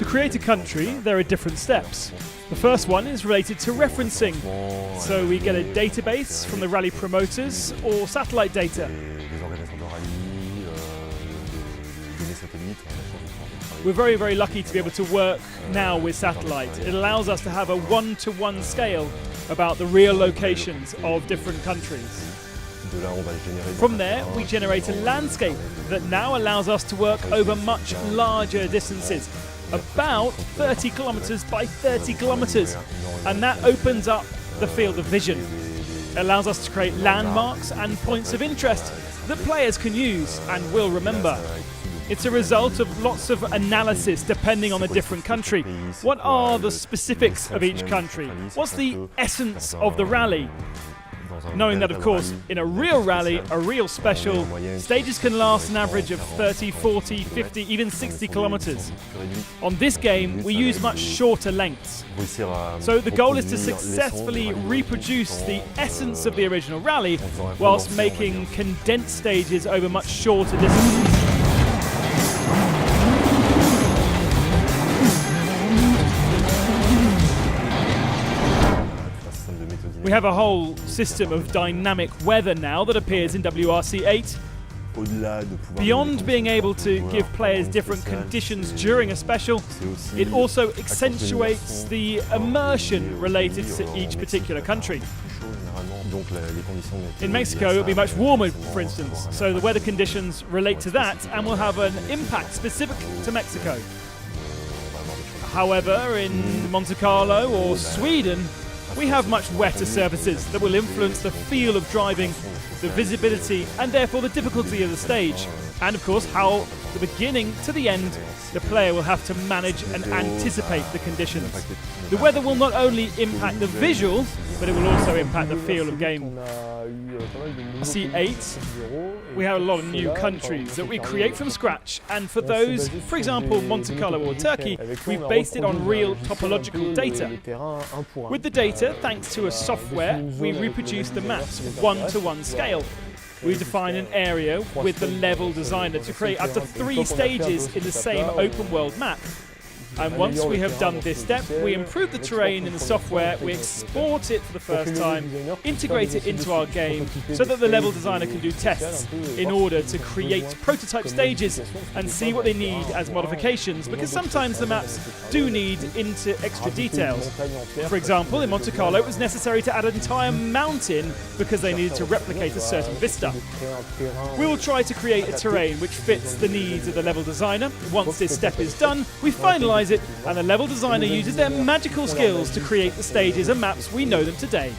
create a country, there are different steps. The first one is related to referencing. So we get a database from the rally promoters or satellite data. We're very, very lucky to be able to work now with satellite. It allows us to have a one-to-one scale about the real locations of different countries. From there, we generate a landscape that now allows us to work over much larger distances, about 30 kilometers by 30 kilometers, and that opens up the field of vision. It allows us to create landmarks and points of interest that players can use and will remember. It's a result of lots of analysis depending on the different country. What are the specifics of each country? What's the essence of the rally? Knowing that, of course, in a real rally, a real special, stages can last an average of 30, 40, 50, even 60 kilometers. On this game, we use much shorter lengths. So the goal is to successfully reproduce the essence of the original rally whilst making condensed stages over much shorter distances. We have a whole system of dynamic weather now that appears in WRC 8. Beyond being able to give players different conditions during a special, it also accentuates the immersion related to each particular country. In Mexico, it'll be much warmer, for instance, so the weather conditions relate to that and will have an impact specific to Mexico. However, in Monte Carlo or Sweden, we have much wetter surfaces that will influence the feel of driving, the visibility, and therefore the difficulty of the stage. And of course, how the beginning to the end, the player will have to manage and anticipate the conditions. The weather will not only impact the visual, but it will also impact the feel of game. C8, we have a lot of new countries that we create from scratch, and for those, for example, Monte Carlo or Turkey, we've based it on real topological data. With the data, thanks to a software, we reproduce the maps one-to-one scale. We define an area with the level designer to create up to 3 stages in the same open world map. And once we have done this step, we improve the terrain in the software, we export it for the first time, integrate it into our game so that the level designer can do tests in order to create prototype stages and see what they need as modifications, because sometimes the maps do need extra details. For example, in Monte Carlo it was necessary to add an entire mountain because they needed to replicate a certain vista. We will try to create a terrain which fits the needs of the level designer. Once this step is done, we finalize it, and the level designer uses their magical skills to create the stages and maps we know them today.